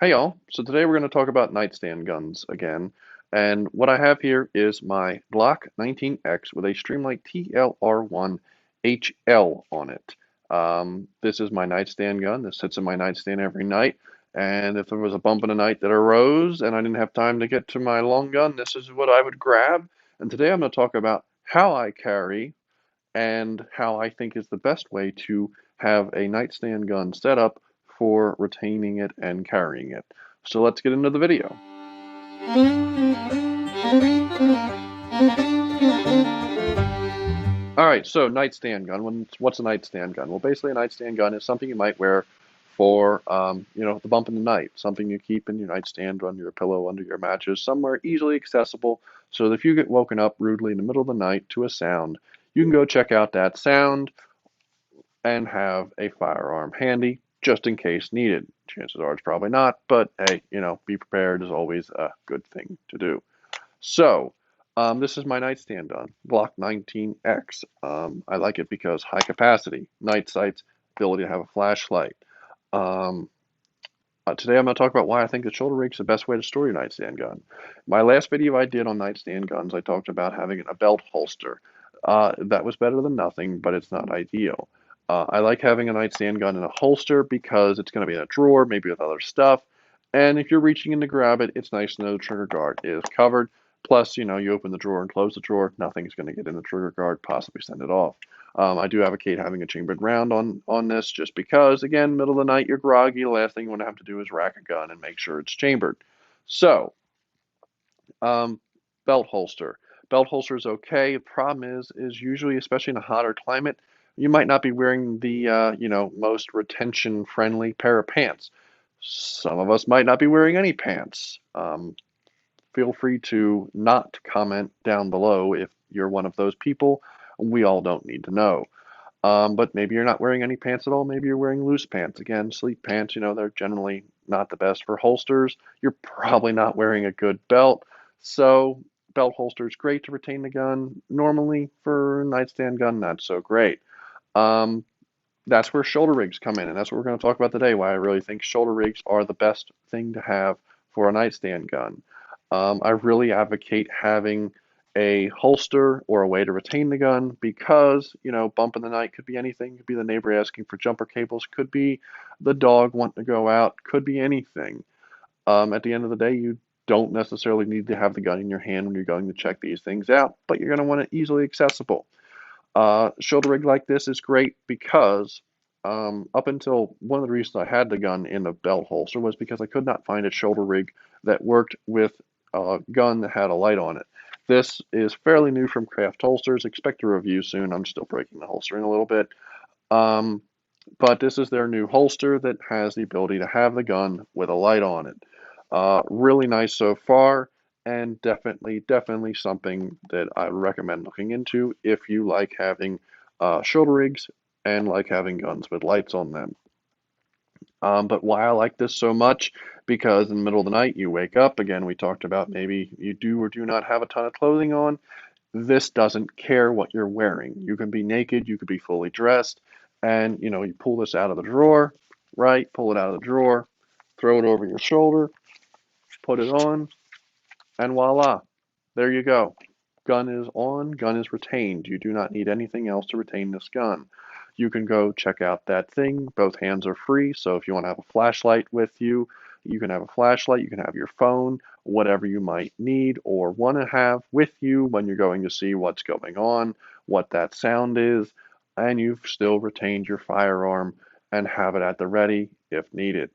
Hey y'all, so today we're going to talk about nightstand guns again, and what I have here is my Glock 19X with a Streamlight TLR1 HL on it. This is my nightstand gun. This sits in my nightstand every night, and if there was a bump in the night that arose and I didn't have time to get to my long gun, this is what I would grab. And today I'm going to talk about how I carry and how I think is the best way to have a nightstand gun set up for retaining it and carrying it. So let's get into the video. All right, so nightstand gun. What's a nightstand gun? Well, basically, a nightstand gun is something you might wear for, the bump in the night. Something you keep in your nightstand, under your pillow, under your mattress, somewhere easily accessible, so that if you get woken up rudely in the middle of the night to a sound, you can go check out that sound and have a firearm handy just in case needed. Chances are it's probably not, but hey, be prepared is always a good thing to do. So, this is my nightstand gun, Glock 19X. I like it because high capacity, night sights, ability to have a flashlight. Um, Today I'm going to talk about why I think the shoulder rig is the best way to store your nightstand gun. My last video I did on nightstand guns, I talked about having a belt holster. That was better than nothing, but it's not ideal. I like having a nightstand gun in a holster because it's going to be in a drawer, maybe with other stuff. And if you're reaching in to grab it, it's nice to know the trigger guard is covered. Plus, you open the drawer and close the drawer, nothing's going to get in the trigger guard, possibly send it off. I do advocate having a chambered round on this just because, again, middle of the night, you're groggy. The last thing you want to have to do is rack a gun and make sure it's chambered. So, um, belt holster. Belt holster is okay. The problem is usually, especially in a hotter climate, you might not be wearing the, most retention-friendly pair of pants. Some of us might not be wearing any pants. Feel free to not comment down below if you're one of those people. We all don't need to know. But maybe you're not wearing any pants at all. Maybe you're wearing loose pants. Again, sleep pants, they're generally not the best for holsters. You're probably not wearing a good belt. So, belt holster is great to retain the gun. Normally, for a nightstand gun, not so great. Um, that's where shoulder rigs come in, and that's what we're going to talk about today. Why I really think shoulder rigs are the best thing to have for a nightstand gun. I really advocate having a holster or a way to retain the gun because, bump in the night could be anything. Could be the neighbor asking for jumper cables, could be the dog wanting to go out, could be anything. At the end of the day, you don't necessarily need to have the gun in your hand when you're going to check these things out, but you're going to want it easily accessible. Shoulder rig like this is great because up until one of the reasons I had the gun in the belt holster was because I could not find a shoulder rig that worked with a gun that had a light on it. This is fairly new from Craft Holsters. Expect a review soon. I'm still breaking the holster in a little bit. Um, but this is their new holster that has the ability to have the gun with a light on it. Really nice so far, and definitely something that I recommend looking into if you like having shoulder rigs and like having guns with lights on them. But why I like this so much, because in the middle of the night you wake up, again, we talked about maybe you do or do not have a ton of clothing on. This doesn't care what you're wearing. You can be naked, you could be fully dressed, and you pull this out of the drawer, right? Pull it out of the drawer, throw it over your shoulder, put it on, and voila, there you go. Gun is on, gun is retained. You do not need anything else to retain this gun. You can go check out that thing. Both hands are free, so if you want to have a flashlight with you, you can have a flashlight, you can have your phone, whatever you might need or want to have with you when you're going to see what's going on, what that sound is, and you've still retained your firearm and have it at the ready if needed.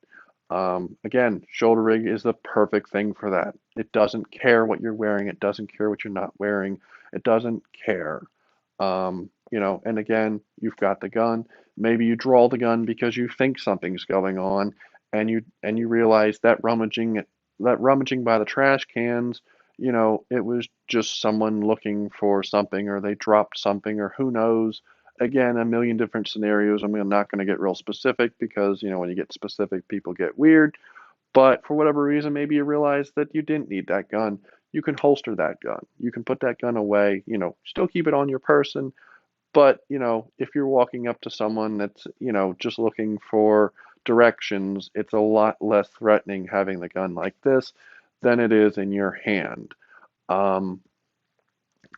Again, shoulder rig is the perfect thing for that. It doesn't care what you're wearing. It doesn't care what you're not wearing. It doesn't care. And again, you've got the gun. Maybe you draw the gun because you think something's going on, and you realize that rummaging by the trash cans, it was just someone looking for something, or they dropped something, or who knows. Again, a million different scenarios. I'm not going to get real specific because, when you get specific, people get weird. But for whatever reason, maybe you realize that you didn't need that gun. You can holster that gun. You can put that gun away, still keep it on your person. But, if you're walking up to someone that's, just looking for directions, it's a lot less threatening having the gun like this than it is in your hand. Um,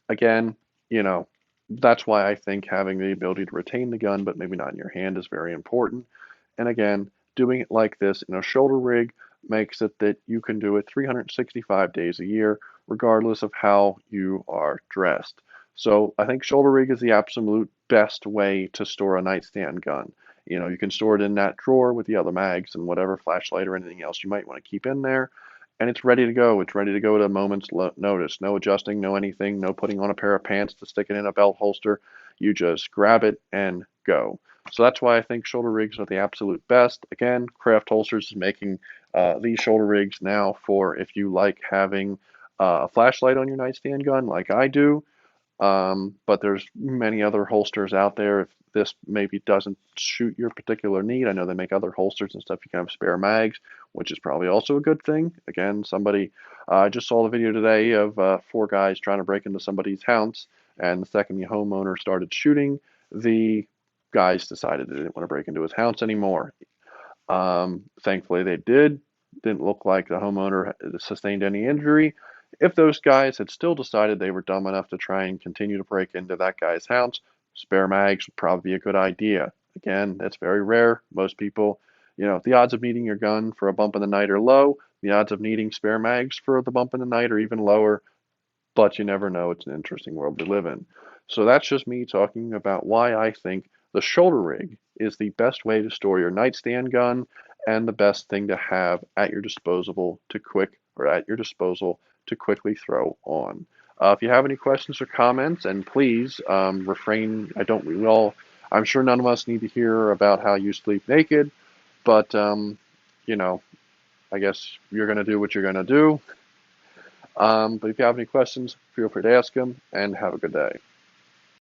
Again, you know, that's why I think having the ability to retain the gun, but maybe not in your hand, is very important. And again, doing it like this in a shoulder rig makes it that you can do it 365 days a year, regardless of how you are dressed. So I think shoulder rig is the absolute best way to store a nightstand gun. You can store it in that drawer with the other mags and whatever flashlight or anything else you might want to keep in there, and it's ready to go. It's ready to go at a moment's notice. No adjusting, no anything, no putting on a pair of pants to stick it in a belt holster. You just grab it and go. So that's why I think shoulder rigs are the absolute best. Again, Craft Holsters is making these shoulder rigs now for if you like having a flashlight on your nightstand gun like I do. But there's many other holsters out there. If this maybe doesn't suit your particular need, I know they make other holsters and stuff. You can have spare mags, which is probably also a good thing. Again, I just saw the video today of four guys trying to break into somebody's house, and the second the homeowner started shooting, the guys decided they didn't want to break into his house anymore. Thankfully, they did. Didn't look like the homeowner sustained any injury. If those guys had still decided they were dumb enough to try and continue to break into that guy's house, spare mags would probably be a good idea. Again, that's very rare. Most people, the odds of needing your gun for a bump in the night are low. The odds of needing spare mags for the bump in the night are even lower, but you never know. It's an interesting world we live in. So that's just me talking about why I think the shoulder rig is the best way to store your nightstand gun and the best thing to have at your disposal to quickly throw on. If you have any questions or comments, and please refrain. I don't. We all. I'm sure none of us need to hear about how you sleep naked, but you know, I guess you're going to do what you're going to do. But if you have any questions, feel free to ask them, and have a good day.